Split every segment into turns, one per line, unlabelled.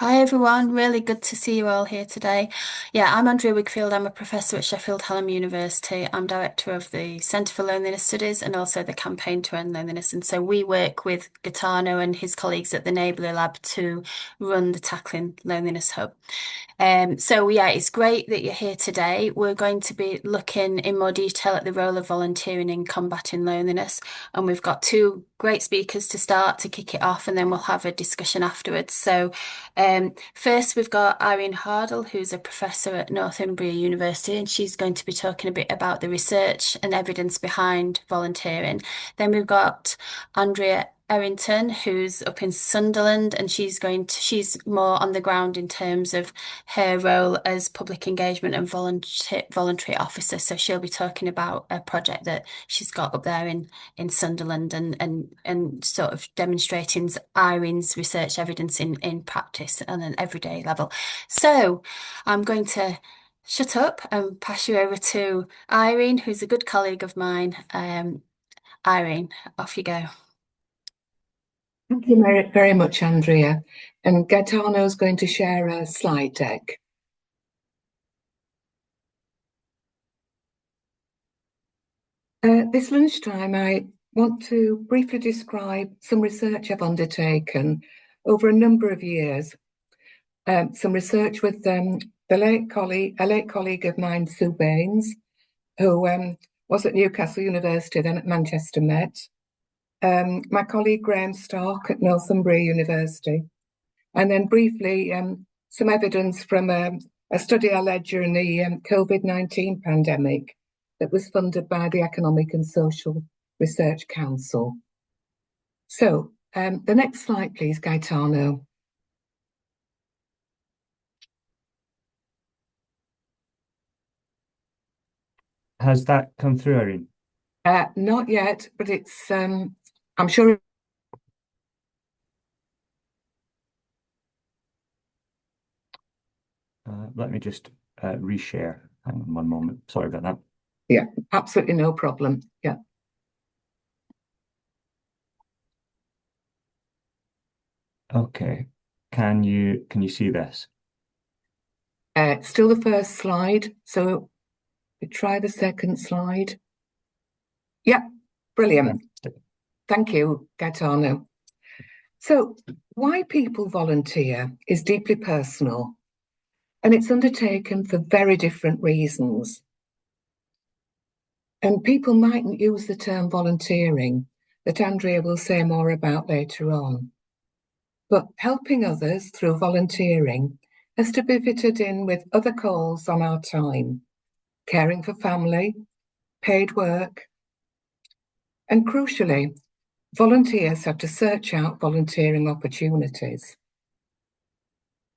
Hi everyone, really good to see you all here today. Yeah, I'm Andrea Wigfield. I'm a professor at Sheffield Hallam University. I'm director of the Centre for Loneliness Studies and also the Campaign to End Loneliness. And so we work with Gaetano and his colleagues at the Neighbourhood Lab to run the Tackling Loneliness Hub. So yeah, it's great that you're here today. We're going to be looking in more detail at the role of volunteering in combating loneliness, and we've got two great speakers to start to kick it off, and then we'll have a discussion afterwards. So, first we've got Irene Hardill, who's a professor at Northumbria University, and she's going to be talking a bit about the research and evidence behind volunteering. Then we've got Andrea Errington, who's up in Sunderland, and she's more on the ground in terms of her role as public engagement and voluntary officer. So she'll be talking about a project that she's got up there in Sunderland and sort of demonstrating Irene's research evidence in practice on an everyday level. So I'm going to shut up and pass you over to Irene, who's a good colleague of mine. Irene, off you go.
Thank you very much, Andrea. And Gaetano is going to share a slide deck. This lunchtime, I want to briefly describe some research I've undertaken over a number of years. Some research with a late colleague of mine, Sue Baines, who was at Newcastle University, then at Manchester Met. My colleague Graham Stark at Northumbria University, and then briefly some evidence from a study I led during the COVID-19 pandemic that was funded by the Economic and Social Research Council. So the next slide, please, Gaetano.
Has that come through, Irene?
Not yet, but it's, I'm sure.
Let me just reshare. Hang on one moment. Sorry about that.
Yeah, absolutely no problem. Yeah.
Okay. Can you see this?
Still the first slide. So we try the second slide. Yeah, brilliant. Thank you, Gaetano. So why people volunteer is deeply personal, and it's undertaken for very different reasons. And people mightn't use the term volunteering, that Andrea will say more about later on. But helping others through volunteering has to be fitted in with other calls on our time, caring for family, paid work, and crucially, volunteers have to search out volunteering opportunities.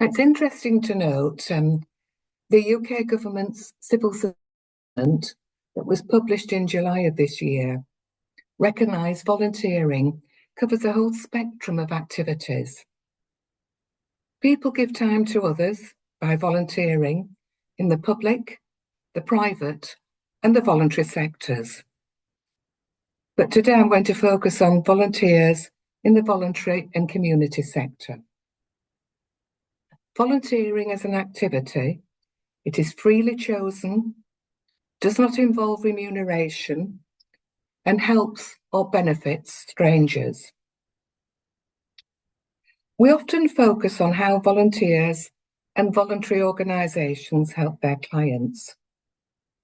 It's interesting to note the UK government's civil servant that was published in July of this year recognised volunteering covers a whole spectrum of activities. People give time to others by volunteering in the public, the private, and the voluntary sectors. But today I'm going to focus on volunteers in the voluntary and community sector. Volunteering as an activity, it is freely chosen, does not involve remuneration, and helps or benefits strangers. We often focus on how volunteers and voluntary organisations help their clients.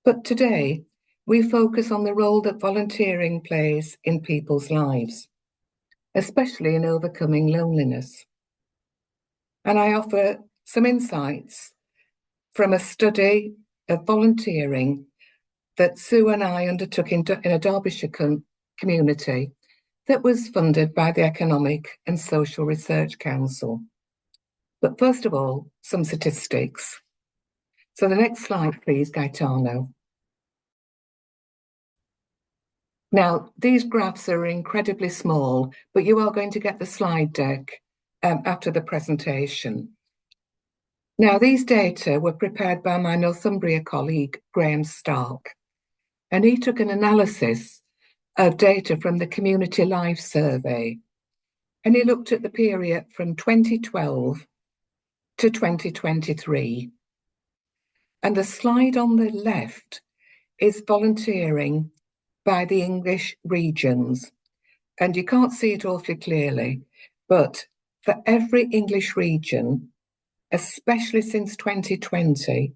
But today, we focus on the role that volunteering plays in people's lives, especially in overcoming loneliness. And I offer some insights from a study of volunteering that Sue and I undertook in a Derbyshire community that was funded by the Economic and Social Research Council. But first of all, some statistics. So the next slide, please, Gaetano. Now, these graphs are incredibly small, but you are going to get the slide deck after the presentation. Now, these data were prepared by my Northumbria colleague, Graham Stark, and he took an analysis of data from the Community Life Survey, and he looked at the period from 2012 to 2023. And the slide on the left is volunteering by the English regions. And you can't see it awfully clearly, but for every English region, especially since 2020,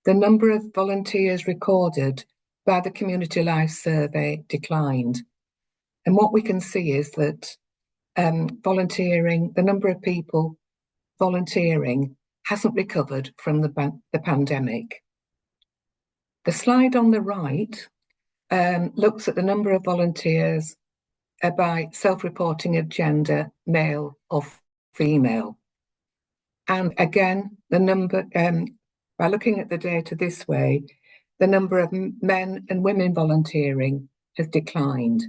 the number of volunteers recorded by the Community Life Survey declined. And what we can see is that volunteering, the number of people volunteering hasn't recovered from the pandemic. The slide on the right looks at the number of volunteers by self-reporting of gender, male or female. And again, the number, by looking at the data this way, the number of men and women volunteering has declined.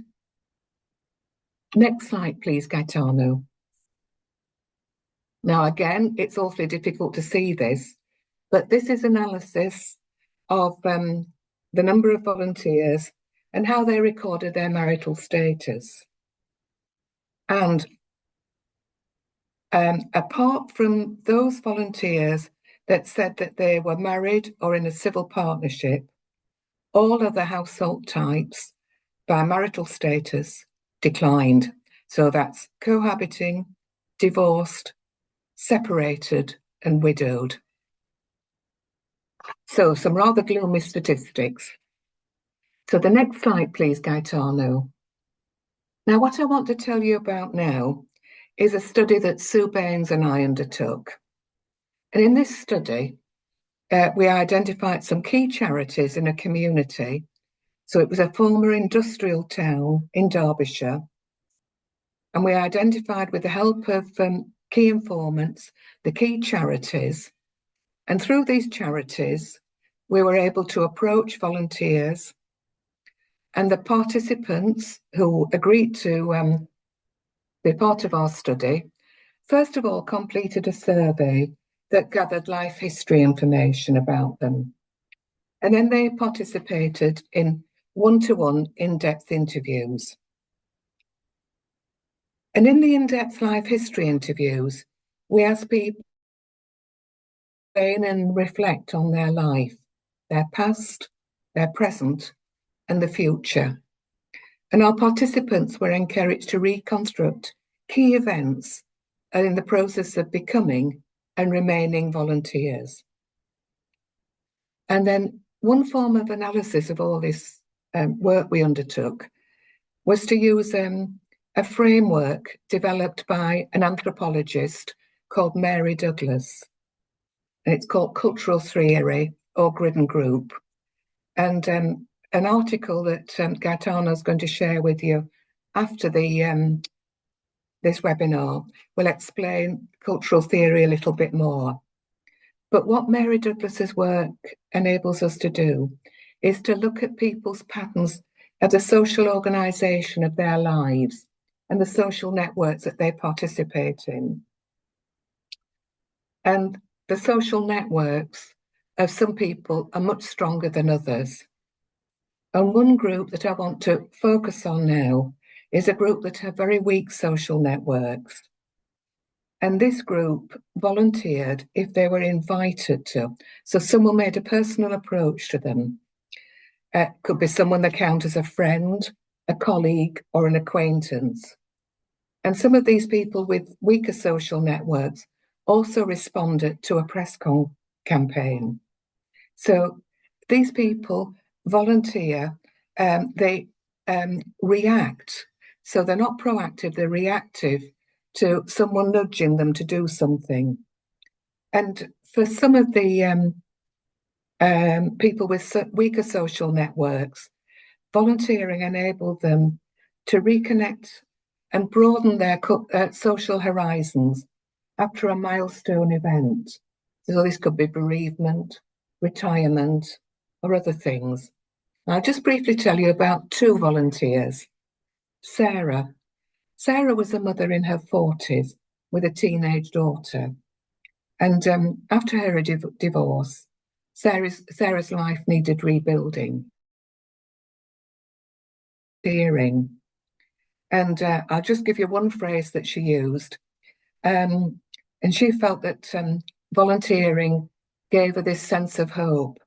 Next slide, please, Gaetano. Now, again, it's awfully difficult to see this, but this is analysis of the number of volunteers and how they recorded their marital status. And apart from those volunteers that said that they were married or in a civil partnership, all other household types by marital status declined. So that's cohabiting, divorced, separated, and widowed. So some rather gloomy statistics. So the next slide, please, Gaetano. Now, what I want to tell you about now is a study that Sue Baines and I undertook. And in this study, we identified some key charities in a community. So it was a former industrial town in Derbyshire. And we identified, with the help of key informants, the key charities. And through these charities, we were able to approach volunteers, and the participants who agreed to be part of our study, first of all, completed a survey that gathered life history information about them. And then they participated in one-to-one in-depth interviews. And in the in-depth life history interviews, we asked people to explain and reflect on their life, their past, their present, and the future. And our participants were encouraged to reconstruct key events in the process of becoming and remaining volunteers. And then one form of analysis of all this work we undertook was to use a framework developed by an anthropologist called Mary Douglas. And it's called Cultural Theory or Grid and Group. And an article that Gaetano is going to share with you after the this webinar will explain cultural theory a little bit more. But what Mary Douglas's work enables us to do is to look at people's patterns of the social organisation of their lives and the social networks that they participate in. And the social networks of some people are much stronger than others. And one group that I want to focus on now is a group that have very weak social networks. And this group volunteered if they were invited to. So someone made a personal approach to them. Could be someone they count as a friend, a colleague, or an acquaintance. And some of these people with weaker social networks also responded to a press campaign. So these people volunteer, they react. So they're not proactive, they're reactive to someone nudging them to do something. And for some of the people with weaker social networks, volunteering enabled them to reconnect and broaden their social horizons after a milestone event. So this could be bereavement, retirement, or other things. I'll just briefly tell you about two volunteers. Sarah. Sarah was a mother in her 40s with a teenage daughter. And after her divorce, Sarah's life needed rebuilding. And I'll just give you one phrase that she used. And she felt that volunteering gave her this sense of hope.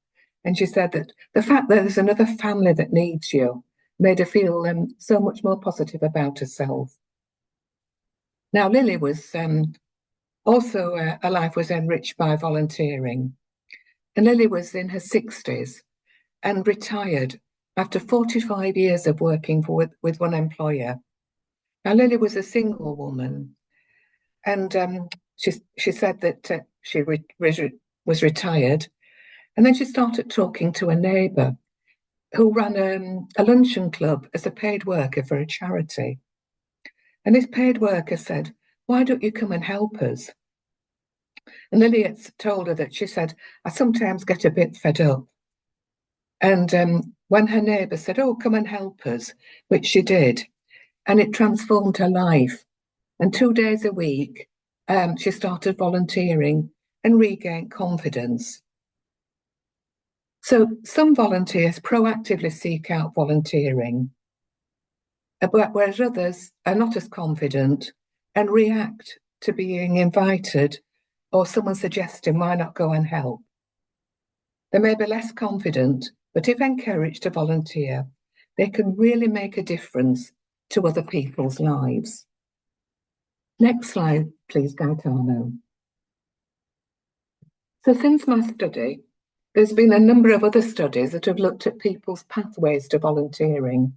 And she said that the fact that there's another family that needs you made her feel so much more positive about herself. Now, Lily was also, her life was enriched by volunteering. And Lily was in her 60s and retired after 45 years of working with one employer. Now, Lily was a single woman, and she said that she was retired, and then she started talking to a neighbour who ran a luncheon club as a paid worker for a charity. And this paid worker said, "Why don't you come and help us?" And Lily had told her that she said, "I sometimes get a bit fed up." And when her neighbour said, "Oh, come and help us," which she did, and it transformed her life. And 2 days a week, she started volunteering and regained confidence. So some volunteers proactively seek out volunteering, whereas others are not as confident and react to being invited or someone suggesting, "Why not go and help?" They may be less confident, but if encouraged to volunteer, they can really make a difference to other people's lives. Next slide, please, Gaetano. So since my study, there's been a number of other studies that have looked at people's pathways to volunteering.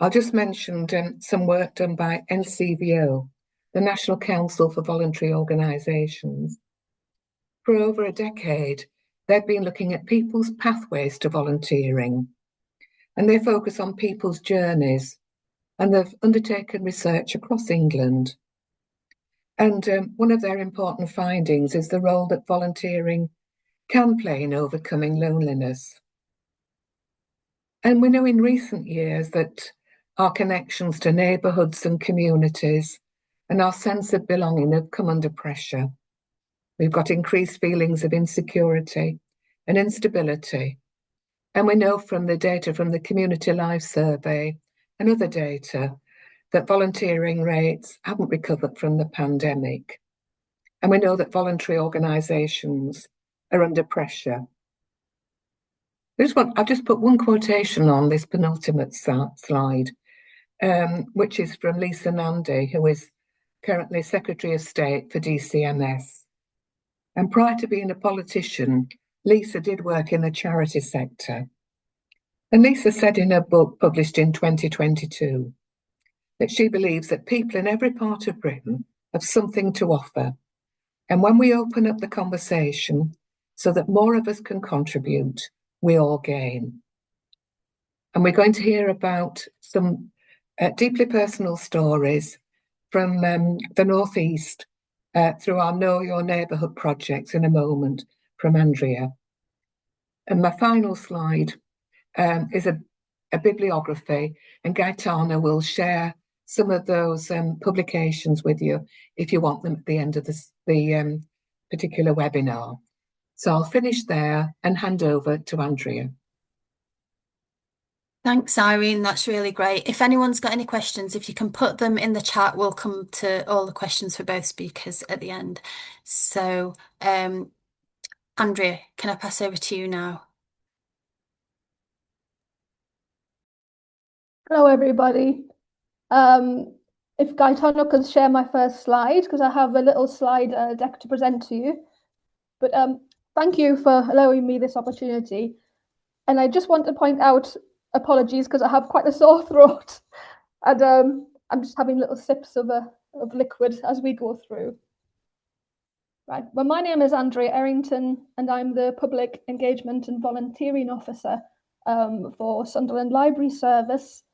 I'll just mention some work done by NCVO, the National Council for Voluntary Organisations. For over a decade, they've been looking at people's pathways to volunteering, and they focus on people's journeys, and they've undertaken research across England. And one of their important findings is the role that volunteering can play in overcoming loneliness. And we know in recent years that our connections to neighbourhoods and communities and our sense of belonging have come under pressure. We've got increased feelings of insecurity and instability. And we know from the data from the Community Life Survey and other data that volunteering rates haven't recovered from the pandemic. And we know that voluntary organisations are under pressure. I've just put one quotation on this penultimate slide, which is from Lisa Nandy, who is currently Secretary of State for DCMS. And prior to being a politician, Lisa did work in the charity sector. And Lisa said in her book published in 2022 that she believes that people in every part of Britain have something to offer. And when we open up the conversation so that more of us can contribute, we all gain. And we're going to hear about some deeply personal stories from the North East through our Know Your Neighbourhood projects in a moment from Andrea. And my final slide is a bibliography, and Gaetano will share some of those publications with you if you want them at the end of the particular webinar. So I'll finish there and hand over to Andrea.
Thanks, Irene. That's really great. If anyone's got any questions, if you can put them in the chat, we'll come to all the questions for both speakers at the end. So, Andrea, can I pass over to you now?
Hello, everybody. If Gaetano could share my first slide, because I have a little slide deck to present to you. But thank you for allowing me this opportunity. And I just want to point out, apologies, because I have quite a sore throat. And I'm just having little sips of liquid as we go through. Right. Well, my name is Andrea Errington, and I'm the Public Engagement and Volunteering Officer for Sunderland Library Service,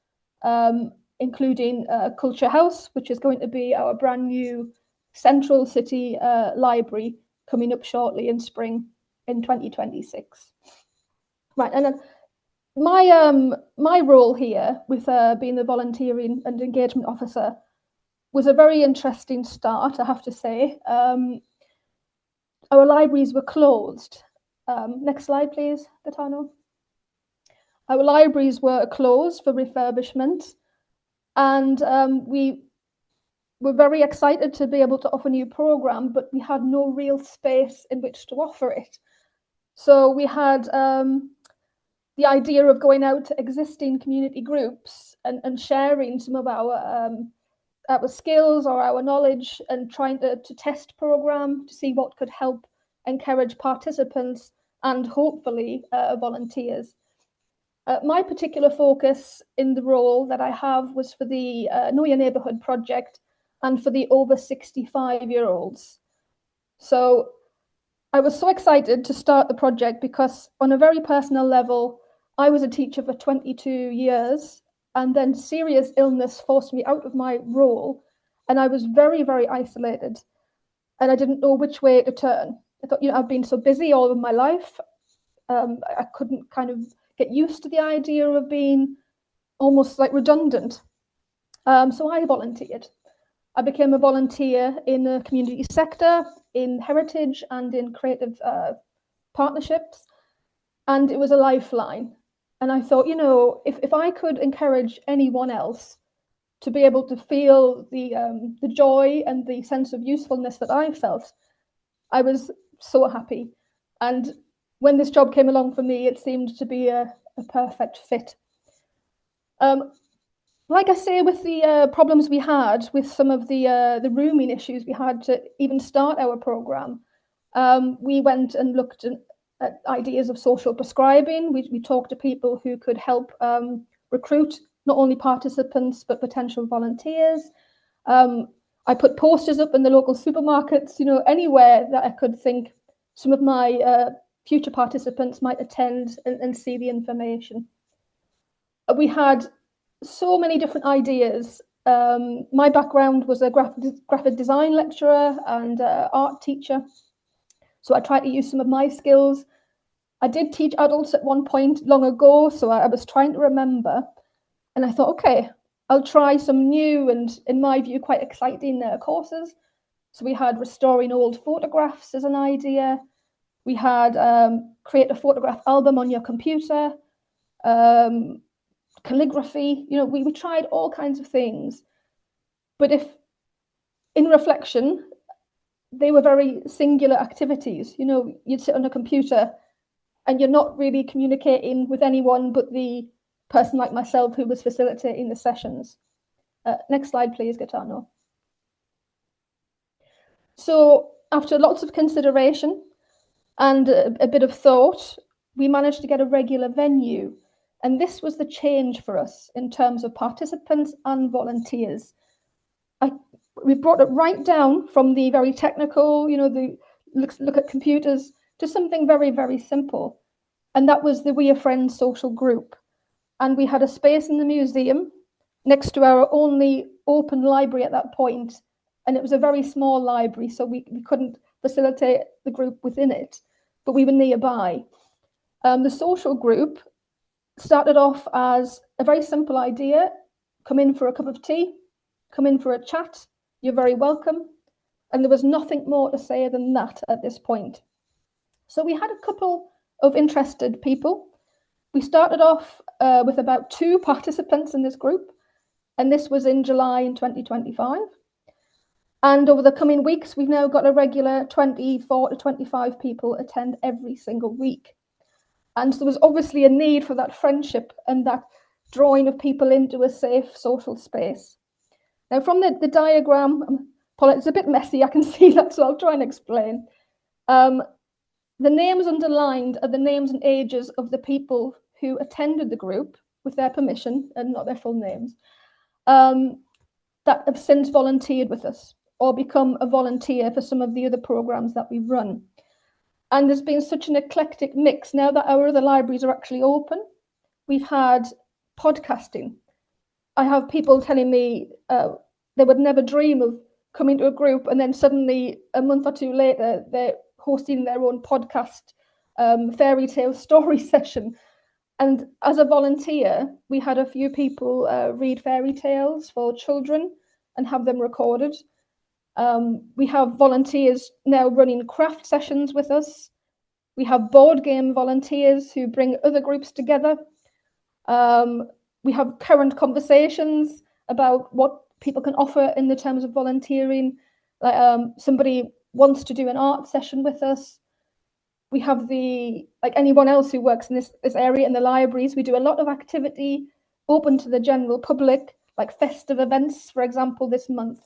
including Culture House, which is going to be our brand new central city library coming up shortly in spring in 2026. Right, and then my role here with being the volunteering and engagement officer was a very interesting start, I have to say. Our libraries were closed. Next slide, please, Gaetano. Our libraries were closed for refurbishment, and we were very excited to be able to offer a new program, but we had no real space in which to offer it. So we had the idea of going out to existing community groups and sharing some of our skills or our knowledge, and trying to test program to see what could help encourage participants and hopefully volunteers. My particular focus in the role that I have was for the Know Your Neighbourhood project and for the over 65-year-olds. So I was so excited to start the project because on a very personal level, I was a teacher for 22 years, and then serious illness forced me out of my role, and I was very, very isolated, and I didn't know which way to turn. I thought, I've been so busy all of my life. I couldn't kind of get used to the idea of being almost like redundant. So I volunteered. I became a volunteer in the community sector, in heritage and in creative partnerships, and it was a lifeline. And I thought, if I could encourage anyone else to be able to feel the joy and the sense of usefulness that I felt, I was so happy. And when this job came along for me, it seemed to be a perfect fit. Like I say, with the problems we had with some of the rooming issues we had to even start our programme, we went and looked at ideas of social prescribing. We talked to people who could help recruit not only participants but potential volunteers. I put posters up in the local supermarkets, anywhere that I could think some of my future participants might attend and see the information. We had so many different ideas. My background was a graphic design lecturer and art teacher, so I tried to use some of my skills. I did teach adults at one point long ago, so I was trying to remember, and I thought, okay, I'll try some new and, in my view, quite exciting courses. So we had restoring old photographs as an idea. We had create a photograph album on your computer, calligraphy. We tried all kinds of things, but if in reflection they were very singular activities. You'd sit on a computer and you're not really communicating with anyone but the person like myself who was facilitating the sessions. Next slide, please, Gaetano. So after lots of consideration and a bit of thought, we managed to get a regular venue. And this was the change for us in terms of participants and volunteers. We brought it right down from the very technical, the look at computers, to something very, very simple. And that was the We Are Friends social group. And we had a space in the museum next to our only open library at that point. And it was a very small library, so we couldn't facilitate the group within it, but we were nearby. The social group started off as a very simple idea: come in for a cup of tea, come in for a chat, you're very welcome. And there was nothing more to say than that at this point. So we had a couple of interested people. We started off with about 2 participants in this group, and this was in July in 2025. And over the coming weeks, we've now got a regular 24 to 25 people attend every single week. And so there was obviously a need for that friendship and that drawing of people into a safe social space. Now, from the diagram, it's a bit messy, I can see that, so I'll try and explain. The names underlined are the names and ages of the people who attended the group with their permission, and not their full names, that have since volunteered with us or become a volunteer for some of the other programs that we run. And there's been such an eclectic mix. Now that our other libraries are actually open, we've had podcasting. I have people telling me they would never dream of coming to a group, and then suddenly a month or 2 later, they're hosting their own podcast fairy tale story session. And as a volunteer, we had a few people read fairy tales for children and have them recorded. We have volunteers now running craft sessions with us. We have board game volunteers who bring other groups together. We have current conversations about what people can offer in the terms of volunteering. Like somebody wants to do an art session with us. We have like anyone else who works in this area in the libraries, we do a lot of activity open to the general public, like festive events, for example, this month.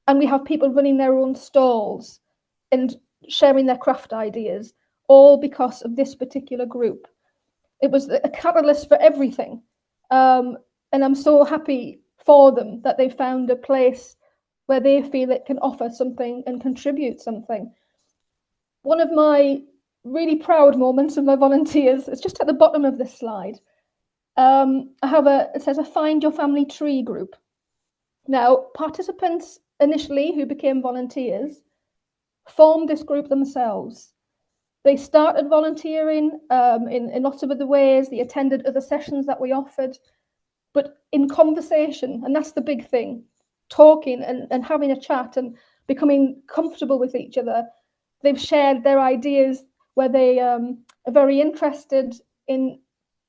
And we have people running their own stalls and sharing their craft ideas, all because of this particular group. It was a catalyst for everything. And I'm so happy for them that they found a place where they feel it can offer something and contribute something. One of my really proud moments of my volunteers is just at the bottom of this slide. It says a Find Your Family Tree group. Now, participants initially who became volunteers formed this group themselves. They started volunteering in lots of other ways. They attended other sessions that we offered, but in conversation, and that's the big thing, talking and having a chat and becoming comfortable with each other. They've shared their ideas where they are very interested in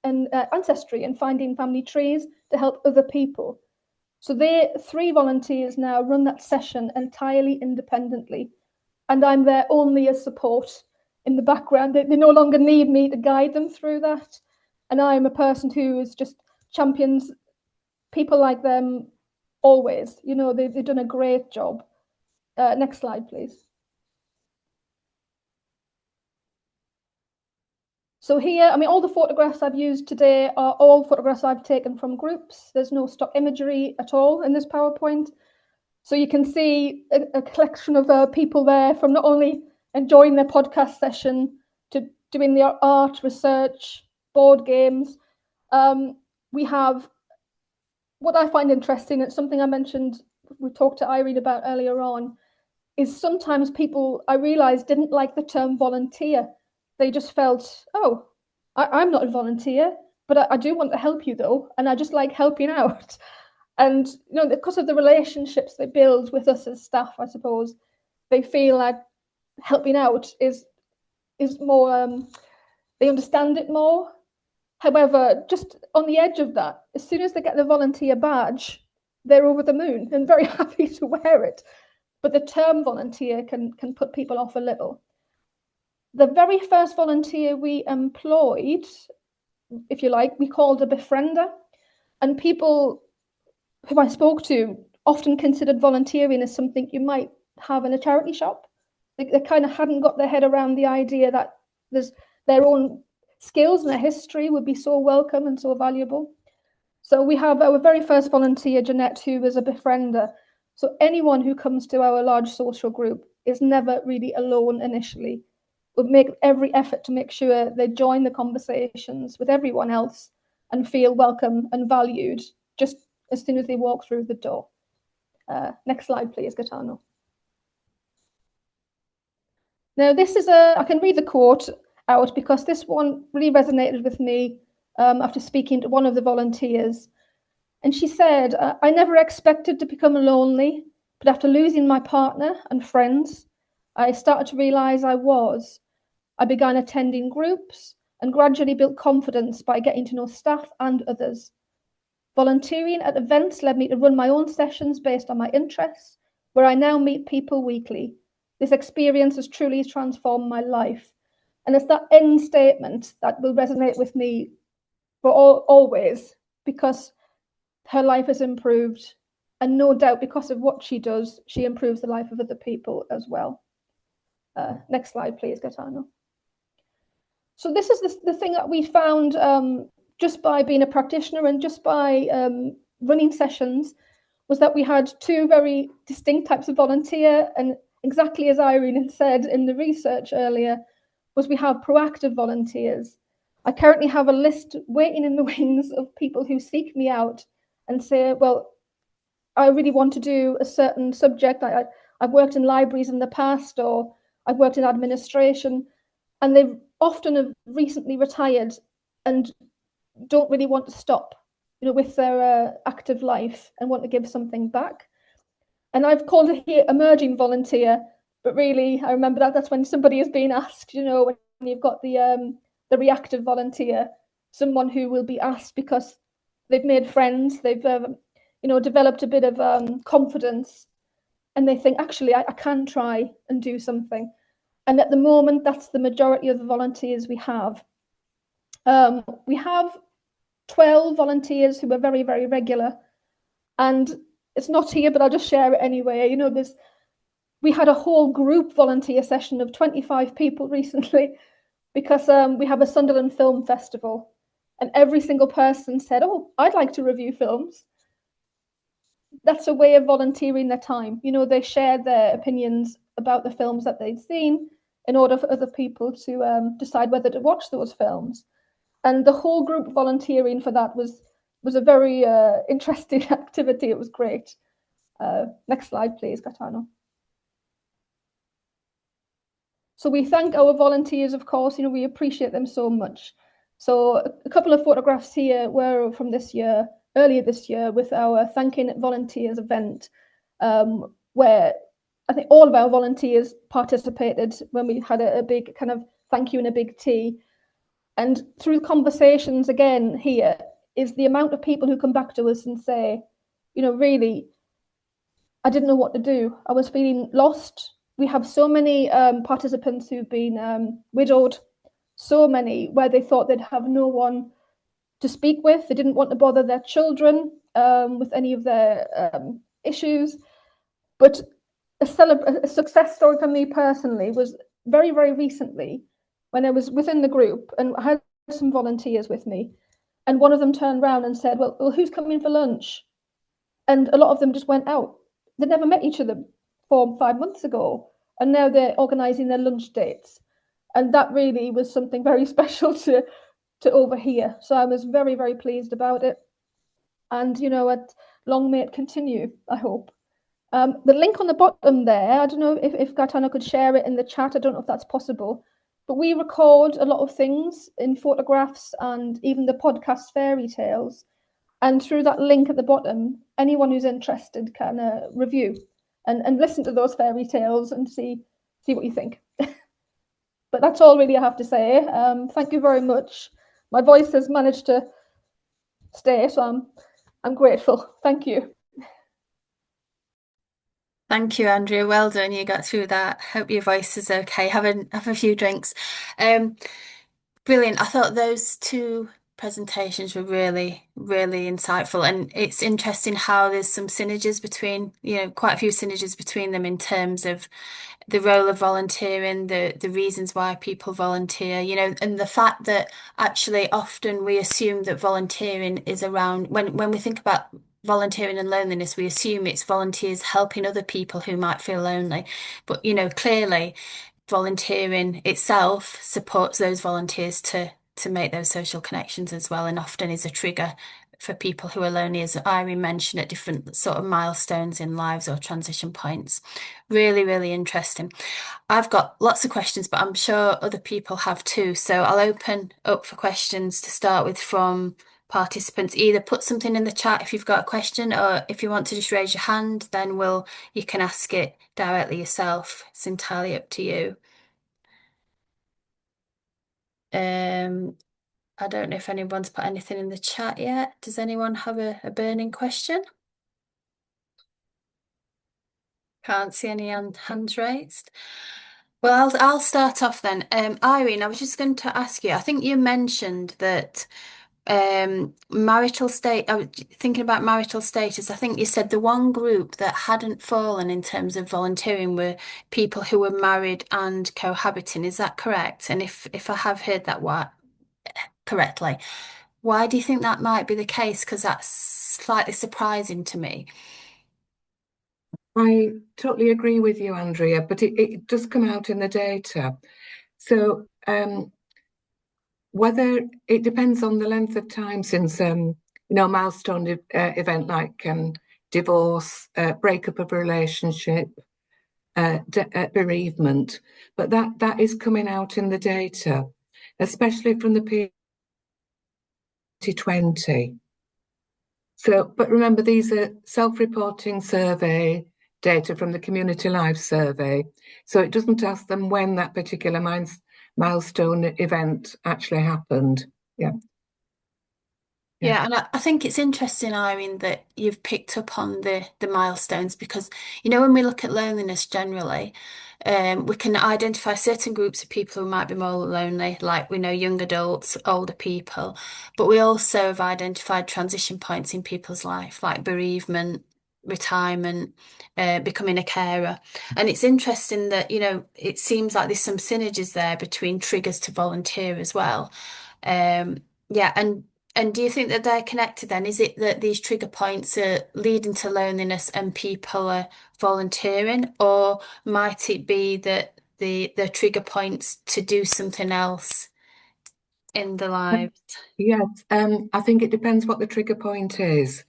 ancestry and finding family trees to help other people. So 3 volunteers now run that session entirely independently, and I'm there only as support in the background. They no longer need me to guide them through that, and I'm a person who is just champions people like them always. You know, they've done a great job. Next slide, please. So here, I mean, all the photographs I've used today are all photographs I've taken from groups. There's no stock imagery at all in this PowerPoint. So you can see a collection of people there, from not only enjoying their podcast session to doing their art, research, board games. We have, what I find interesting, it's something I mentioned, we talked to Irene about earlier on, is sometimes people, I realised, didn't like the term volunteer. They just felt, oh, I'm not a volunteer, but I do want to help you though, and I just like helping out. And you know, because of the relationships they build with us as staff, I suppose, they feel like helping out is more, they understand it more. However, just on the edge of that, as soon as they get the volunteer badge, they're over the moon and very happy to wear it. But the term volunteer can put people off a little. The very first volunteer we employed, if you like, we called a befriender, and people who I spoke to often considered volunteering as something you might have in a charity shop. They kind of hadn't got their head around the idea that their own skills and their history would be so welcome and so valuable. So we have our very first volunteer, Jeanette, who was a befriender. So anyone who comes to our large social group is never really alone initially. We'll make every effort to make sure they join the conversations with everyone else and feel welcome and valued just as soon as they walk through the door. Next slide, please, Gaetano. Now, this is I can read the quote out because this one really resonated with me after speaking to one of the volunteers. And she said, I never expected to become lonely, but after losing my partner and friends, I started to realize I was. I began attending groups and gradually built confidence by getting to know staff and others. Volunteering at events led me to run my own sessions based on my interests, where I now meet people weekly. This experience has truly transformed my life. And it's that end statement that will resonate with me for always, because her life has improved. And no doubt because of what she does, she improves the life of other people as well. Next slide, please, Gaetano. So this is the thing that we found just by being a practitioner and just by running sessions, was that we had 2 very distinct types of volunteer. And exactly as Irene had said in the research earlier, was we have proactive volunteers. I currently have a list waiting in the wings of people who seek me out and say, well, I really want to do a certain subject. I've worked in libraries in the past, or I've worked in administration, and they've often have recently retired and don't really want to stop, you know, with their active life and want to give something back. And I've called it here emerging volunteer, but really I remember that's when somebody is being asked, you know, when you've got the reactive volunteer, someone who will be asked because they've made friends, they've you developed a bit of confidence, and they think, actually, I can try and do something. And at the moment, that's the majority of the volunteers we have. We have 12 volunteers who are very, very regular. And it's not here, but I'll just share it anyway. We had a whole group volunteer session of 25 people recently because we have a Sunderland Film Festival. And every single person said, oh, I'd like to review films. That's a way of volunteering their time. They shared their opinions about the films that they'd seen in order for other people to decide whether to watch those films. And the whole group volunteering for that was a very interesting activity. It was great. Next slide, please, Gaetano. So we thank our volunteers, of course. We appreciate them so much. So a couple of photographs here were from earlier this year, with our Thanking Volunteers event, where I think all of our volunteers participated when we had a big kind of thank you and a big tea. And through conversations again here is the amount of people who come back to us and say, really, I didn't know what to do. I was feeling lost. We have so many participants who've been widowed, so many where they thought they'd have no one to speak with. They didn't want to bother their children with any of their issues. But a success story for me personally was very, very recently when I was within the group and I had some volunteers with me. And one of them turned around and said, well, who's coming for lunch? And a lot of them just went out. They'd never met each other 4 or 5 months ago. And now they're organising their lunch dates. And that really was something very special to overhear. So I was very, very pleased about it. And, long may it continue, I hope. The link on the bottom there, I don't know if Gaetano could share it in the chat. I don't know if that's possible. But we record a lot of things in photographs and even the podcast fairy tales. And through that link at the bottom, anyone who's interested can review and listen to those fairy tales and see what you think. But that's all really I have to say. Thank you very much. My voice has managed to stay, so I'm grateful. Thank you.
Thank you, Andrea. Well done. You got through that. Hope your voice is okay. Have a few drinks. Brilliant. I thought those two presentations were really, really insightful. And it's interesting how there's some synergies between, quite a few synergies between them in terms of the role of volunteering, the reasons why people volunteer, and the fact that actually often we assume that volunteering is around when we think about volunteering and loneliness, we assume it's volunteers helping other people who might feel lonely. But, clearly volunteering itself supports those volunteers to make those social connections as well, and often is a trigger for people who are lonely, as Irene mentioned, at different sort of milestones in lives or transition points. Really, really interesting. I've got lots of questions, but I'm sure other people have too. So I'll open up for questions to start with from participants. Either put something in the chat if you've got a question, or if you want to just raise your hand, then you can ask it directly yourself. It's entirely up to you. I don't know if anyone's put anything in the chat yet. Does anyone have a burning question? Can't see any hands raised. Well, I'll start off then. Irene, I was just going to ask you, I think you mentioned that marital state, I was thinking about marital status. I think you said the one group that hadn't fallen in terms of volunteering were people who were married and cohabiting. Is that correct? And if I have heard that correctly, why do you think that might be the case? Because that's slightly surprising to me.
I totally agree with you, Andrea, but it does come out in the data. So whether it depends on the length of time since, a milestone event like divorce, breakup of a relationship, bereavement, but that is coming out in the data, especially from the 2020. So, but remember, these are self-reporting survey data from the Community Life Survey. So it doesn't ask them when that particular milestone event actually happened. Yeah. Yeah.
Yeah, and I think it's interesting, Irene, that you've picked up on the milestones because, when we look at loneliness generally, we can identify certain groups of people who might be more lonely, like we know young adults, older people, but we also have identified transition points in people's life, like bereavement, retirement, becoming a carer. And it's interesting that, it seems like there's some synergies there between triggers to volunteer as well. Yeah, and do you think that they're connected then? Is it that these trigger points are leading to loneliness and people are volunteering, or might it be that the trigger points to do something else in their lives?
Yes, I think it depends what the trigger point is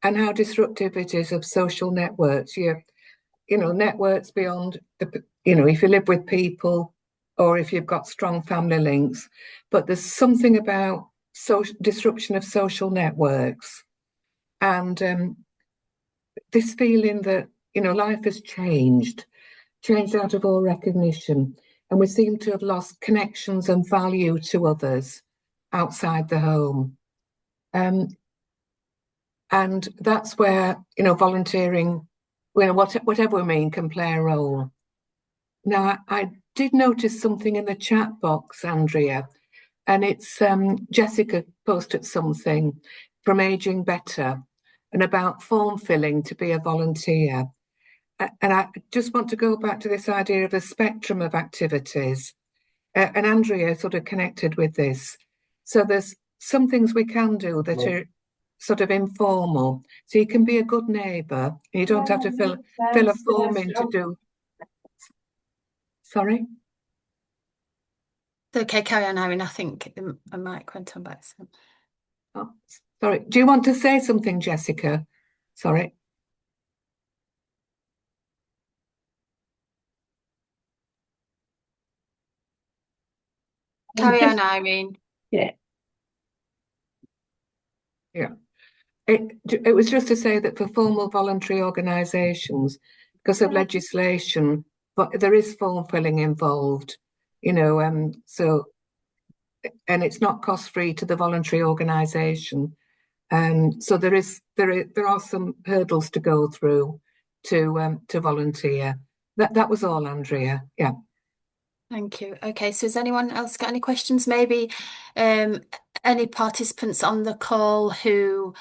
and how disruptive it is of social networks. Networks beyond if you live with people or if you've got strong family links, but there's something about social disruption of social networks and this feeling that, life has changed out of all recognition, and we seem to have lost connections and value to others outside the home. And that's where, volunteering, whatever we mean, can play a role. Now, I did notice something in the chat box, Andrea, and it's Jessica posted something from Aging Better and about form filling to be a volunteer. And I just want to go back to this idea of a spectrum of activities. And Andrea sort of connected with this. So there's some things we can do that are sort of informal. So you can be a good neighbour. You don't have to fill a form in to do. Sorry?
Okay, carry on, Irene. I think a mic went on by accident.
Oh, sorry. Do you want to say something, Jessica? Sorry.
Carry on, Irene.
Yeah.
Yeah. It was just to say that for formal voluntary organisations, because of legislation, but there is form filling involved, so, and it's not cost free to the voluntary organisation. So there are some hurdles to go through to volunteer. That was all, Andrea. Yeah.
Thank you. Okay, so has anyone else got any questions? Maybe any participants on the call who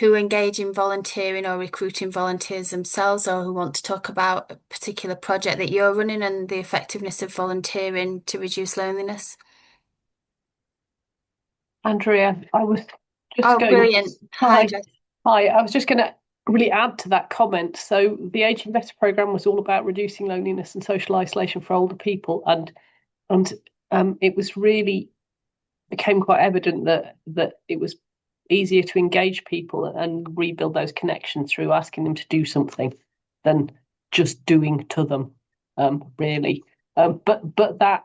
engage in volunteering or recruiting volunteers themselves, or who want to talk about a particular project that you're running and the effectiveness of volunteering to reduce loneliness?
Andrea, I was just
Oh,
going.
brilliant. Hi, Jess.
Hi, I was just going to really add to that comment. So the Aging Better programme was all about reducing loneliness and social isolation for older people, and it was really became quite evident that it was easier to engage people and rebuild those connections through asking them to do something than just doing to them, really. But that,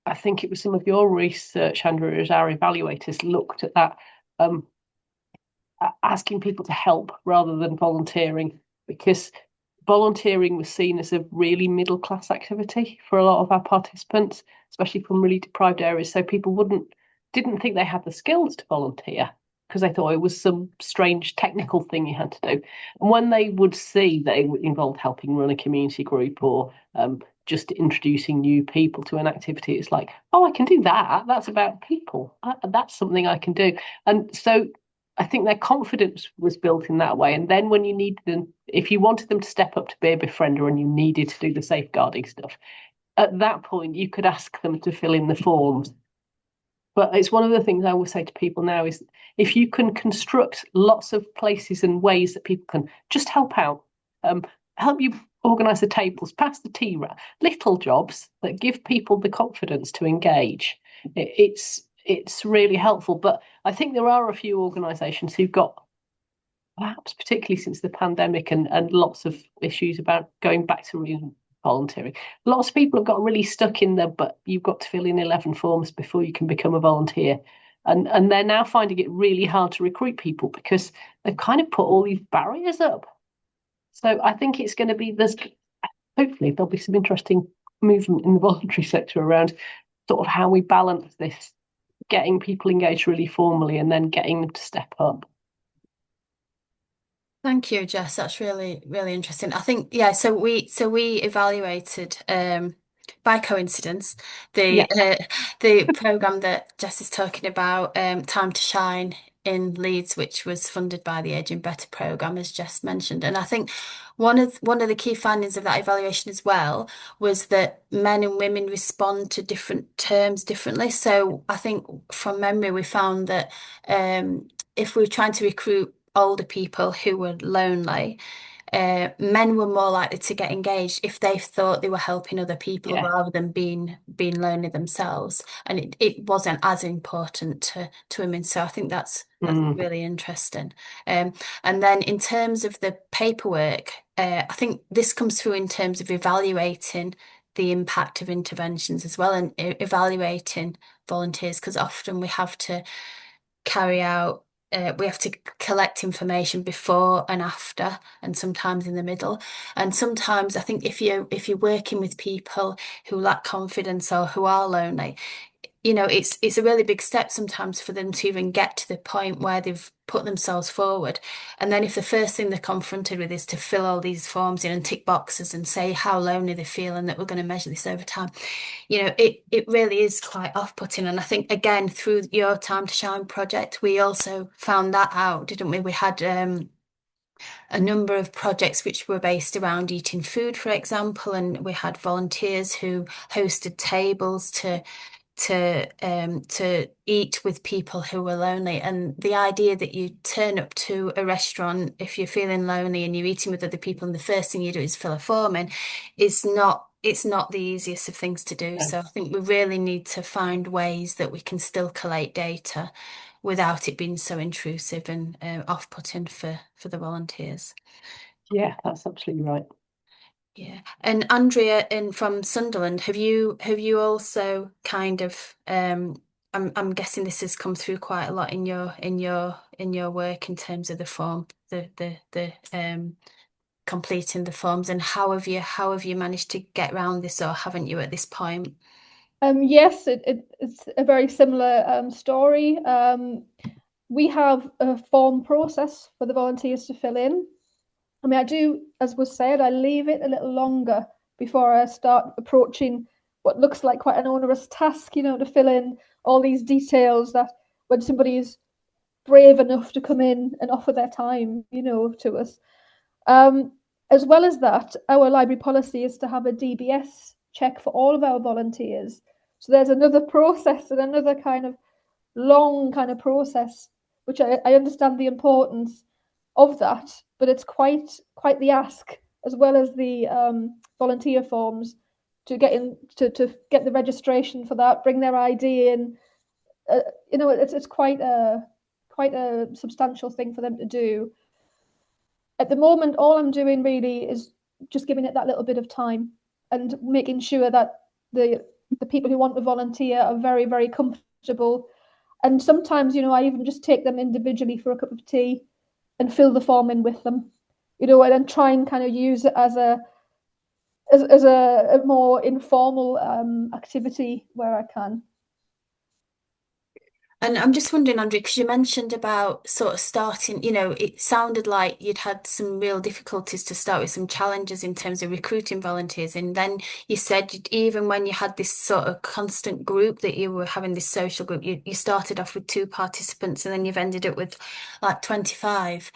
I think it was some of your research, Andrew, as our evaluators looked at that, asking people to help rather than volunteering, because volunteering was seen as a really middle class activity for a lot of our participants, especially from really deprived areas. So people didn't think they had the skills to volunteer because they thought it was some strange technical thing you had to do. And when they would see that it involved helping run a community group or just introducing new people to an activity, it's like, oh, I can do that. That's about people. That's something I can do. And so I think their confidence was built in that way. And then when you needed them, if you wanted them to step up to be a befriender and you needed to do the safeguarding stuff, at that point you could ask them to fill in the forms. But it's one of the things I always say to people now is if you can construct lots of places and ways that people can just help out, help you organise the tables, pass the tea round, little jobs that give people the confidence to engage, it's really helpful. But I think there are a few organisations who've got, perhaps particularly since the pandemic and lots of issues about going back to volunteering, lots of people have got really stuck in there, but you've got to fill in 11 forms before you can become a volunteer. And they're now finding it really hard to recruit people because they've kind of put all these barriers up. So I think it's going to be, hopefully there'll be some interesting movement in the voluntary sector around sort of how we balance this getting people engaged really formally and then getting them to step up.
Thank you, Jess. That's really, really interesting. I think, yeah, so we evaluated by coincidence
Yeah.
the program that Jess is talking about, Time to Shine in Leeds, which was funded by the Aging Better program, as Jess mentioned. And I think one of the key findings of that evaluation as well was that men and women respond to different terms differently. So I think from memory, we found that if we were trying to recruit older people who were lonely, men were more likely to get engaged if they thought they were helping other people
Yeah.
rather than being lonely themselves. And it wasn't as important to women. So I think that's really interesting. And then in terms of the paperwork, I think this comes through in terms of evaluating the impact of interventions as well and evaluating volunteers, because often we have to carry out we have to collect information before and after and sometimes in the middle. And sometimes I think if you're working with people who lack confidence or who are lonely, it's a really big step sometimes for them to even get to the point where they've put themselves forward. And then if the first thing they're confronted with is to fill all these forms in and tick boxes and say how lonely they feel and that we're going to measure this over time, it really is quite off-putting. And I think, again, through your Time to Shine project, we also found that out, didn't we? We had a number of projects which were based around eating food, for example, and we had volunteers who hosted tables to eat with people who were lonely. And the idea that you turn up to a restaurant if you're feeling lonely and you're eating with other people and the first thing you do is fill a form in is not it's not the easiest of things to do.
No.
So I think we really need to find ways that we can still collate data without it being so intrusive and off-putting for the volunteers.
Yeah, that's absolutely right.
Yeah. And Andrea from Sunderland, have you also kind of I'm guessing this has come through quite a lot in your work in terms of the form, the completing the forms, and how have you managed to get around this, or haven't you at this point?
Yes, it's a very similar story. We have a form process for the volunteers to fill in. I mean, I do, as was said, I leave it a little longer before I start approaching what looks like quite an onerous task, to fill in all these details that when somebody is brave enough to come in and offer their time, to us. As well as that, our library policy is to have a DBS check for all of our volunteers. So there's another process and another kind of long kind of process, which I understand the importance of that, but it's quite the ask, as well as the volunteer forms to get in to get the registration for that, bring their ID in. It's quite a substantial thing for them to do. At the moment, all I'm doing really is just giving it that little bit of time and making sure that the people who want to volunteer are very, very comfortable. And sometimes, I even just take them individually for a cup of tea and fill the form in with them, and then try and kind of use it as a more informal activity where I can.
And I'm just wondering, Andrea, because you mentioned about sort of starting, it sounded like you'd had some real difficulties to start with, some challenges in terms of recruiting volunteers. And then you said even when you had this sort of constant group that you were having, this social group, you started off with 2 participants and then you've ended up with like 25.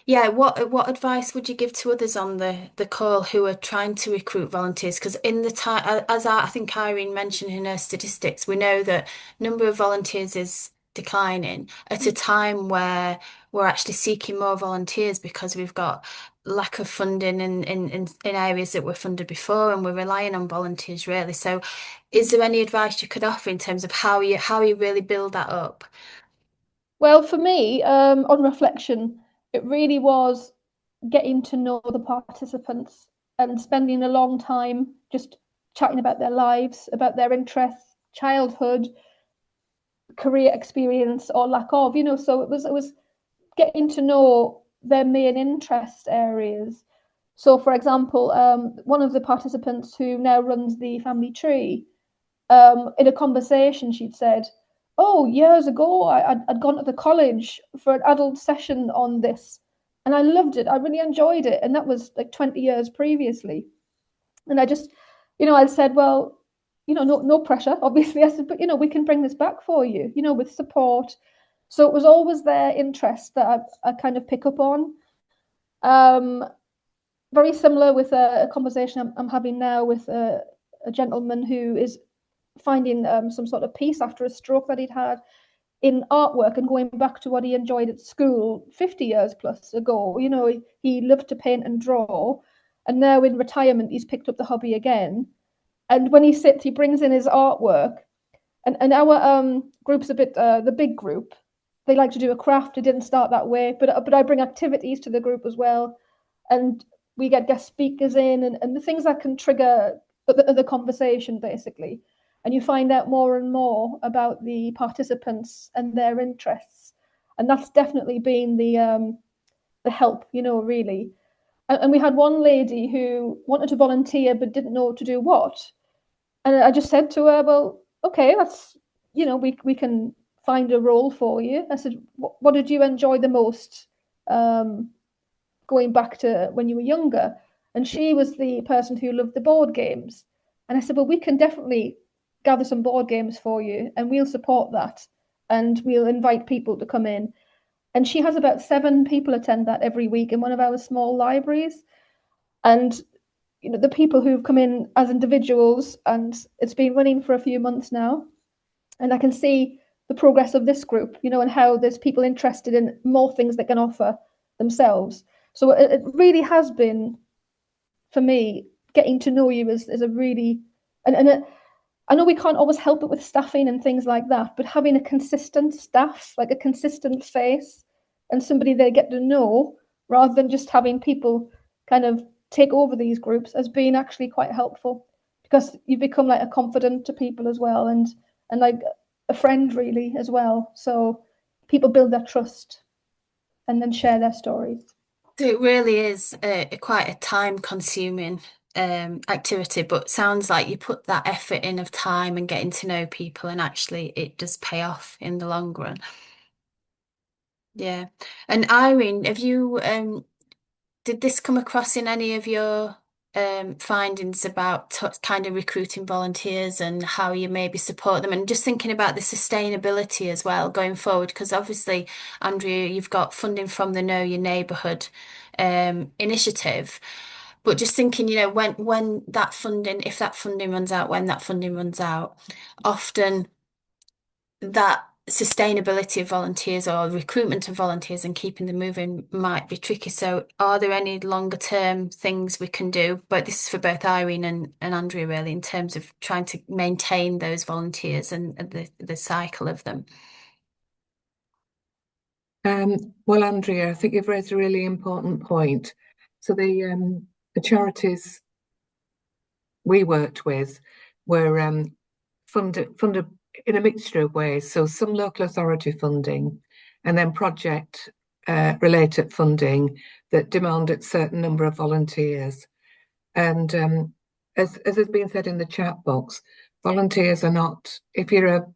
Yeah, what advice would you give to others on the call who are trying to recruit volunteers? Because in the time, as I think Irene mentioned in her statistics, we know that number of volunteers is declining at a time where we're actually seeking more volunteers because we've got lack of funding in areas that were funded before, and we're relying on volunteers really. So is there any advice you could offer in terms of how you really build that up?
Well, for me, on reflection, it really was getting to know the participants and spending a long time just chatting about their lives, about their interests, childhood, career experience or lack of, so it was getting to know their main interest areas. So, for example, one of the participants who now runs the family tree, in a conversation, she'd said, "Oh, years ago, I'd gone to the college for an adult session on this, and I loved it. I really enjoyed it." And that was like 20 years previously. And I just, I said, "Well, no pressure, obviously." I said, "But, we can bring this back for you, with support." So it was always their interest that I kind of pick up on. Very similar with a conversation I'm having now with a gentleman who is finding some sort of peace after a stroke that he'd had in artwork and going back to what he enjoyed at school 50 years plus ago. He loved to paint and draw, and now in retirement, he's picked up the hobby again. And when he sits, he brings in his artwork. And our group's a bit, the big group, they like to do a craft. It didn't start that way, but I bring activities to the group as well. And we get guest speakers in and the things that can trigger the conversation, basically. And you find out more and more about the participants and their interests. And that's definitely been the help, really. And we had one lady who wanted to volunteer but didn't know to do what. And I just said to her, "Well, okay, that's, we can find a role for you." I said, "What did you enjoy the most going back to when you were younger?" And she was the person who loved the board games. And I said, "Well, we can definitely gather some board games for you and we'll support that. And we'll invite people to come in." And she has about 7 people attend that every week in one of our small libraries. And the people who've come in as individuals, and it's been running for a few months now, and I can see the progress of this group, and how there's people interested in more things they can offer themselves. So it really has been, for me, getting to know you is a really, and I know we can't always help it with staffing and things like that, but having a consistent staff, like a consistent face and somebody they get to know, rather than just having people kind of take over these groups, has been actually quite helpful, because you become like a confidant to people as well, and like a friend really as well. So people build their trust and then share their stories.
So it really is quite a time-consuming activity, but sounds like you put that effort in of time and getting to know people, and actually it does pay off in the long run. Yeah. And Irene, have you did this come across in any of your findings about kind of recruiting volunteers and how you maybe support them, and just thinking about the sustainability as well going forward? Because obviously, Andrea, you've got funding from the Know Your Neighbourhood initiative, but just thinking, when that funding, if that funding runs out, when that funding runs out, often that sustainability of volunteers or recruitment of volunteers and keeping them moving might be tricky. So are there any longer term things we can do? But this is for both Irene and Andrea, really, in terms of trying to maintain those volunteers and the cycle of them.
Well, Andrea, I think you've raised a really important point. So the charities we worked with were funded in a mixture of ways. So some local authority funding, and then project related funding that demanded certain number of volunteers. And as has been said in the chat box, volunteers are not, if you're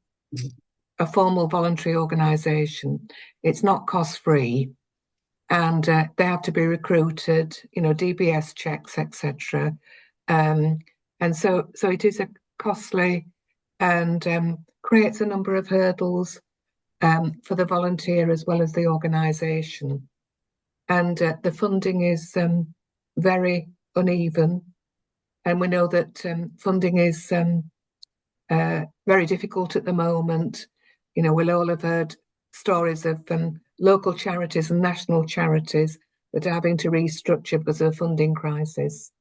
a formal voluntary organisation, it's not cost free, and they have to be recruited, DBS checks, etc. And so it is a costly and creates a number of hurdles for the volunteer as well as the organisation. And the funding is very uneven, and we know that funding is very difficult at the moment. We'll all have heard stories of local charities and national charities that are having to restructure because of a funding crisis.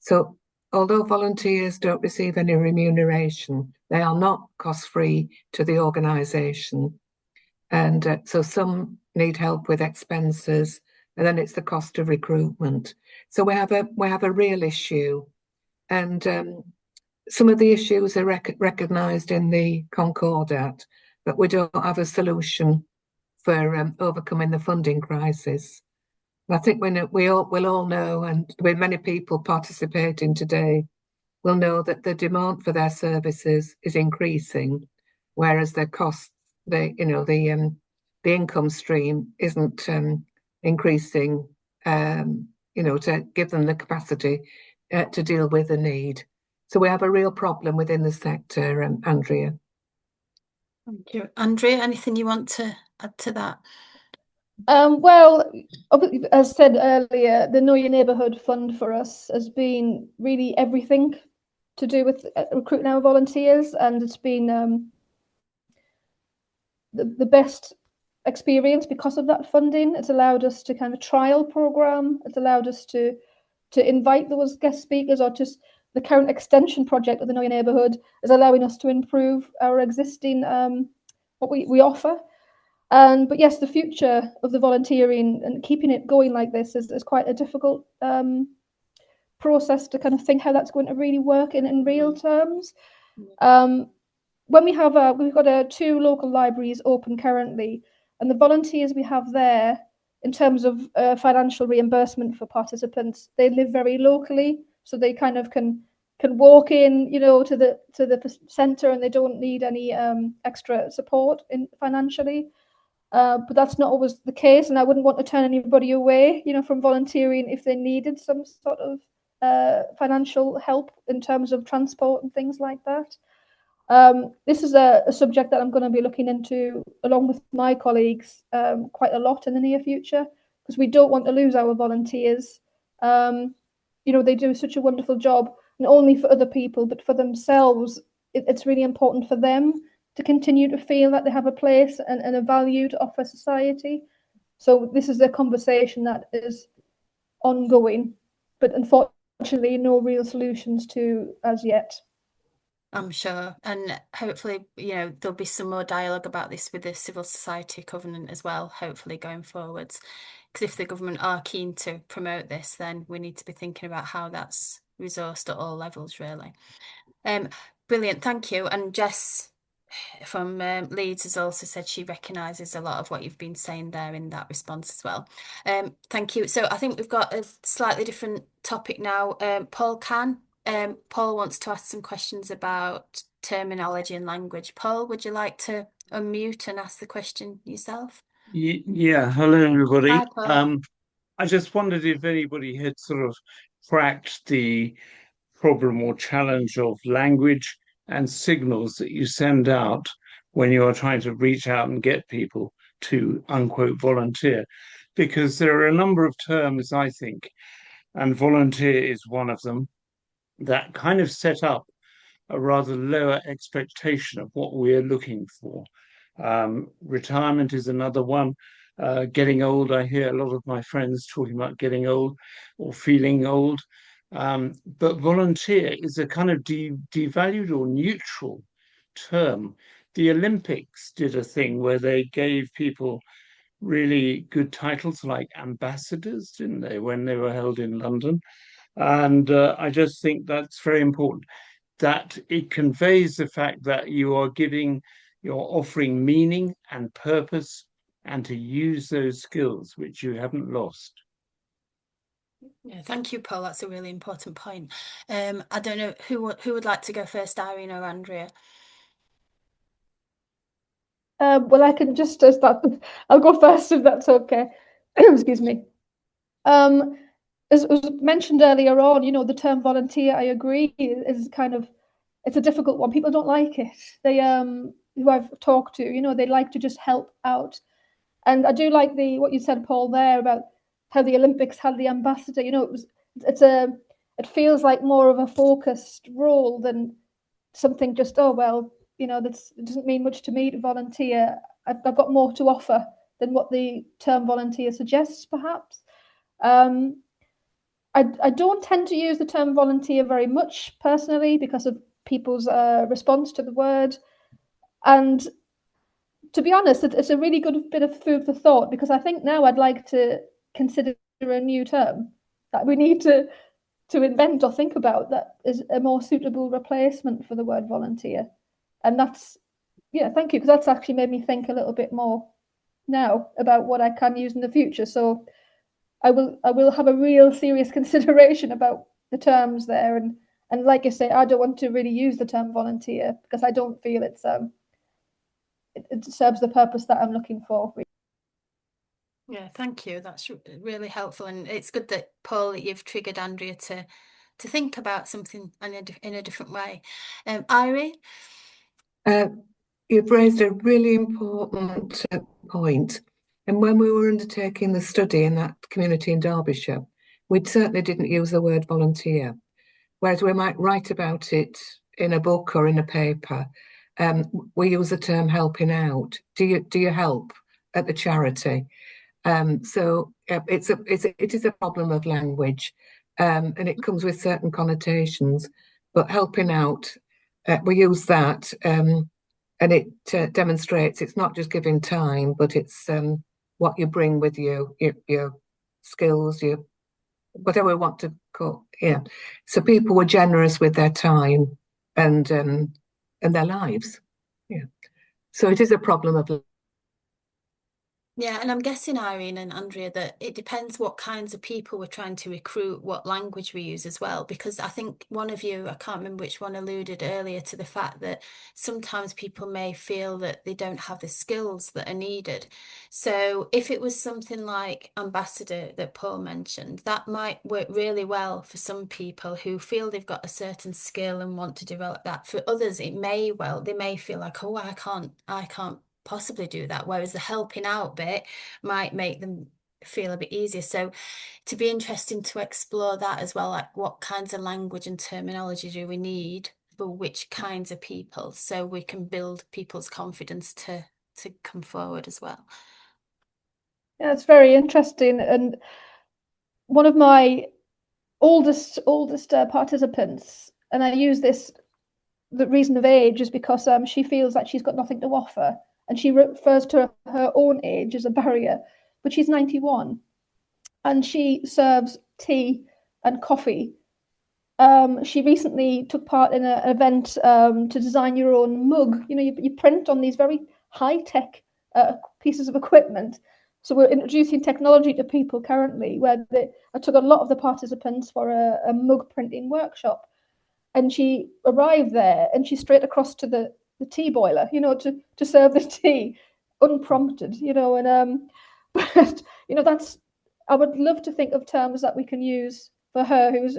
So although volunteers don't receive any remuneration, they are not cost-free to the organisation. And so some need help with expenses, and then it's the cost of recruitment. So we have a real issue, and some of the issues are recognised in the Concordat, but we don't have a solution for overcoming the funding crisis. I think we'll all know, and with many people participating today, will know that the demand for their services is increasing, whereas their costs, the income stream isn't increasing, to give them the capacity to deal with the need. So we have a real problem within the sector, Andrea.
Thank you. Andrea, anything you want to add to that?
Well, as said earlier, the Know Your Neighbourhood Fund for us has been really everything to do with recruiting our volunteers, and it's been the best experience because of that funding. It's allowed us to kind of trial program. It's allowed us to invite those guest speakers, or just the current extension project of the Know Your Neighbourhood is allowing us to improve our existing what we offer. But yes, the future of the volunteering and keeping it going like this is quite a difficult process to kind of think how that's going to really work in real terms. When we've got 2 local libraries open currently, and the volunteers we have there, in terms of financial reimbursement for participants, they live very locally, so they kind of can walk in, to the centre, and they don't need any extra support financially. But that's not always the case, and I wouldn't want to turn anybody away, from volunteering if they needed some sort of financial help in terms of transport and things like that. This is a subject that I'm going to be looking into along with my colleagues quite a lot in the near future, because we don't want to lose our volunteers. They do such a wonderful job, not only for other people, but for themselves. It's really important for them to continue to feel that they have a place and a value to offer society. So this is a conversation that is ongoing, but unfortunately no real solutions to as yet.
I'm sure, and hopefully, there'll be some more dialogue about this with the Civil Society Covenant as well, hopefully going forwards. Because if the government are keen to promote this, then we need to be thinking about how that's resourced at all levels, really. Brilliant, thank you. And Jess from Leeds has also said she recognises a lot of what you've been saying there in that response as well. Thank you. So I think we've got a slightly different topic now. Paul wants to ask some questions about terminology and language. Paul, would you like to unmute and ask the question yourself?
Yeah, hello everybody.
Hi, Paul.
I just wondered if anybody had sort of cracked the problem or challenge of language and signals that you send out when you are trying to reach out and get people to unquote volunteer, because there are a number of terms, I think, and volunteer is one of them, that kind of set up a rather lower expectation of what we're looking for. Retirement is another one. Getting old, I hear a lot of my friends talking about getting old or feeling old. But volunteer is a kind of devalued or neutral term. The Olympics did a thing where they gave people really good titles like ambassadors, didn't they, when they were held in London? And I just think that's very important, that it conveys the fact that you're offering meaning and purpose, and to use those skills which you haven't lost.
Yeah, thank you, Paul. That's a really important point. I don't know who would like to go first, Irene or Andrea?
Well, I can just start. I'll go first if that's okay. Excuse me. As was mentioned earlier on, the term volunteer, I agree, is kind of, it's a difficult one. People don't like it. They who I've talked to, they like to just help out. And I do like what you said, Paul, there about how the Olympics had the ambassador. It feels like more of a focused role than something just, oh well, it doesn't mean much to me to volunteer. I've got more to offer than what the term volunteer suggests, perhaps. I don't tend to use the term volunteer very much personally because of people's response to the word. And to be honest, it's a really good bit of food for thought, because I think now I'd like to consider a new term that we need to invent or think about that is a more suitable replacement for the word volunteer. And that's, thank you, because that's actually made me think a little bit more now about what I can use in the future. So I will have a real serious consideration about the terms there, and And like I say, I don't want to really use the term volunteer because I don't feel it serves the purpose that I'm looking for.
Yeah, thank you. That's really helpful, and it's good that Paul, that you've triggered Andrea to think about something in a different way. Irene?
You've raised a really important point. And when we were undertaking the study in that community in Derbyshire, we certainly didn't use the word volunteer, whereas we might write about it in a book or in a paper. We use the term helping out. Do you help at the charity? So it is a problem of language, and it comes with certain connotations. But helping out, we use that, and it demonstrates it's not just giving time, but it's what you bring with you, your skills, your whatever we want to call. Yeah. So people were generous with their time and their lives. Yeah. So it is a problem of.
Yeah, and I'm guessing, Irene and Andrea, that it depends what kinds of people we're trying to recruit, what language we use as well. Because I think one of you, I can't remember which one, alluded earlier to the fact that sometimes people may feel that they don't have the skills that are needed. So if it was something like ambassador that Paul mentioned, that might work really well for some people who feel they've got a certain skill and want to develop that. For others, they may feel like, oh, I can't possibly do that, whereas the helping out bit might make them feel a bit easier. So to be interesting to explore that as well, like what kinds of language and terminology do we need for which kinds of people, so we can build people's confidence to come forward as well.
Yeah, it's very interesting. And one of my oldest participants, and I use this, the reason of age is because she feels that she's got nothing to offer, and she refers to her own age as a barrier, but she's 91 and she serves tea and coffee. She recently took part in an event to design your own mug. You know, you print on these very high-tech pieces of equipment. So we're introducing technology to people currently, where I took a lot of the participants for a mug printing workshop. And she arrived there and she's straight across to the tea boiler, you know, to serve the tea unprompted, you know. And but you know, that's, I would love to think of terms that we can use for her, who's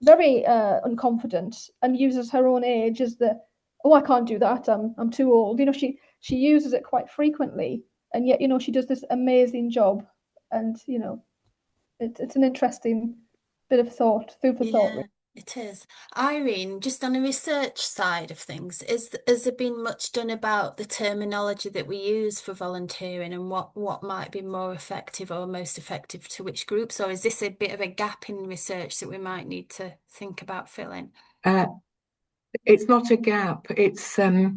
very unconfident and uses her own age as the, oh, I can't do that, I'm too old. You know, she uses it quite frequently, and yet, you know, she does this amazing job. And you know, it's an interesting bit of thought, food for thought, really.
Yeah, it is. Irene, just on the research side of things, has there been much done about the terminology that we use for volunteering and what might be more effective or most effective to which groups? Or is this a bit of a gap in research that we might need to think about filling?
It's not a gap. It's so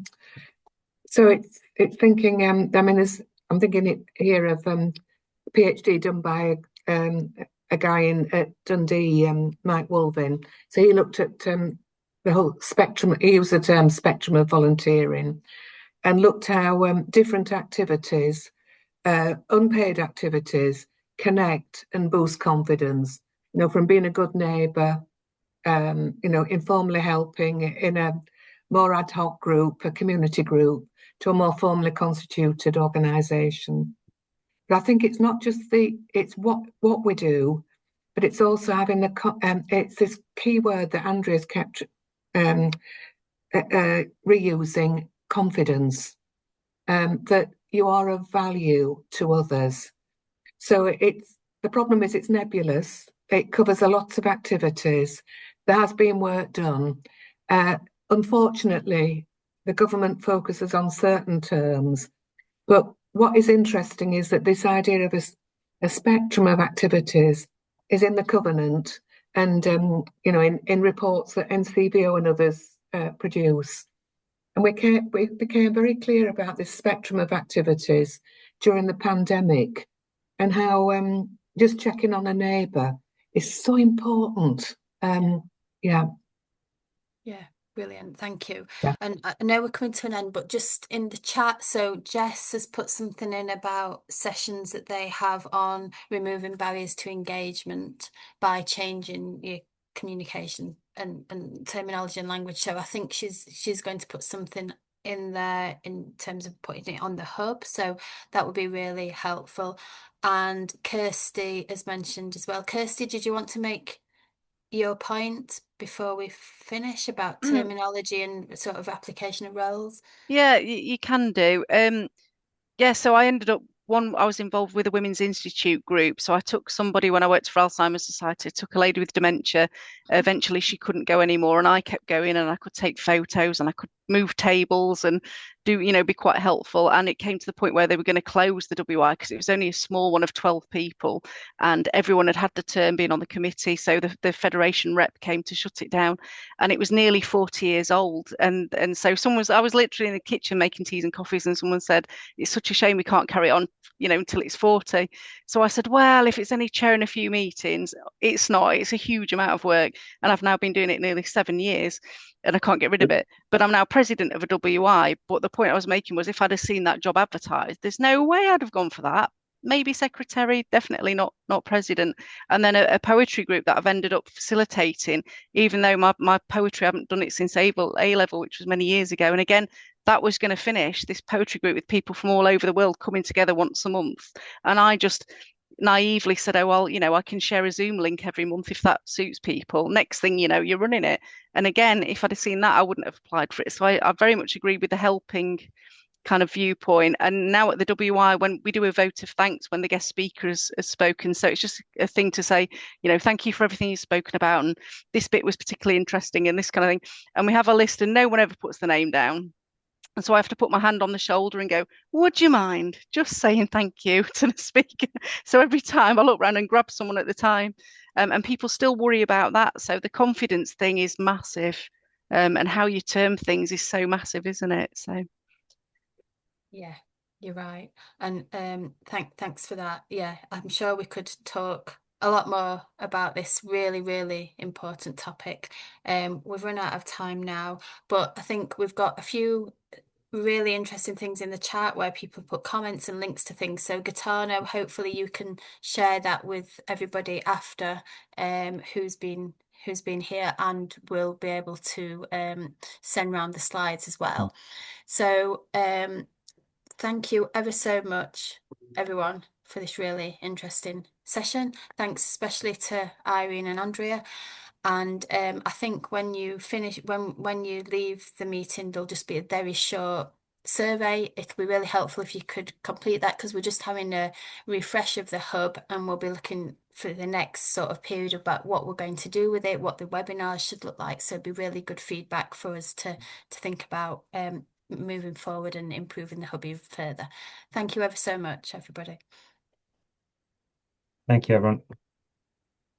it's thinking. I mean, I'm thinking it here of PhD done by a guy in at Dundee, Mike Wolvin. So he looked at the whole spectrum. He used the term spectrum of volunteering, and looked how different activities, unpaid activities, connect and boost confidence. You know, from being a good neighbour, you know, informally helping in a more ad hoc group, a community group, to a more formally constituted organisation. But I think it's not just it's what we do, but it's also having it's this key word that Andrea's kept reusing, confidence, that you are of value to others. So the problem is it's nebulous. It covers a lot of activities. There has been work done. Unfortunately, the government focuses on certain terms. But what is interesting is that this idea of a spectrum of activities is in the covenant, and you know, in reports that NCVO and others produce. And we became very clear about this spectrum of activities during the pandemic, and how just checking on a neighbour is so important. Yeah.
Yeah, brilliant. Thank you.
Yeah.
And I know we're coming to an end, but just in the chat, so Jess has put something in about sessions that they have on removing barriers to engagement by changing your communication and terminology and language. So I think she's going to put something in there in terms of putting it on the hub. So that would be really helpful. And Kirsty has mentioned as well. Kirsty, did you want to make your point before we finish about terminology and sort of application of roles?
Yeah, you can do. Yeah, so I ended up I was involved with a Women's Institute group. So I took somebody when I worked for Alzheimer's Society, I took a lady with dementia. Eventually she couldn't go anymore and I kept going and I could take photos and I could move tables and do, be quite helpful. And it came to the point where they were going to close the WI because it was only a small one of 12 people and everyone had had the term being on the committee. So the Federation rep came to shut it down and it was nearly 40 years old. And so I was literally in the kitchen making teas and coffees and someone said, it's such a shame we can't carry on, until it's 40. So I said, well, if it's only chairing a few meetings, it's not. It's a huge amount of work. And I've now been doing it nearly 7 years and I can't get rid of it. But I'm now president of a WI. But the point I was making was if I'd have seen that job advertised, there's no way I'd have gone for that. Maybe secretary, definitely not president. And then a poetry group that I've ended up facilitating, even though my poetry, I haven't done it since A level, which was many years ago. And again, that was going to finish this poetry group with people from all over the world coming together once a month. And I just naively said, oh, well, I can share a Zoom link every month if that suits people. Next thing you know, you're running it. And again, if I'd have seen that, I wouldn't have applied for it. So I very much agree with the helping kind of viewpoint. And now at the WI, when we do a vote of thanks when the guest speaker has spoken, so it's just a thing to say, thank you for everything you've spoken about. And this bit was particularly interesting and this kind of thing. And we have a list and no one ever puts the name down. And so I have to put my hand on the shoulder and go, would you mind just saying thank you to the speaker? So every time I look around and grab someone at the time, and people still worry about that. So the confidence thing is massive, and how you term things is so massive, isn't it? So.
Yeah, you're right. And thanks for that. Yeah, I'm sure we could talk a lot more about this really, really important topic. We've run out of time now, but I think we've got a few really interesting things in the chat where people put comments and links to things. So Gaetano, hopefully you can share that with everybody after who's been here, and we'll be able to send round the slides as well. So thank you ever so much, everyone, for this really interesting session. Thanks especially to Irene and Andrea. And I think when you finish, when you leave the meeting, there'll just be a very short survey. It'll be really helpful if you could complete that because we're just having a refresh of the hub and we'll be looking for the next sort of period about what we're going to do with it, what the webinar should look like. So it'd be really good feedback for us to think about moving forward and improving the hub even further. Thank you ever so much, everybody.
Thank you, everyone.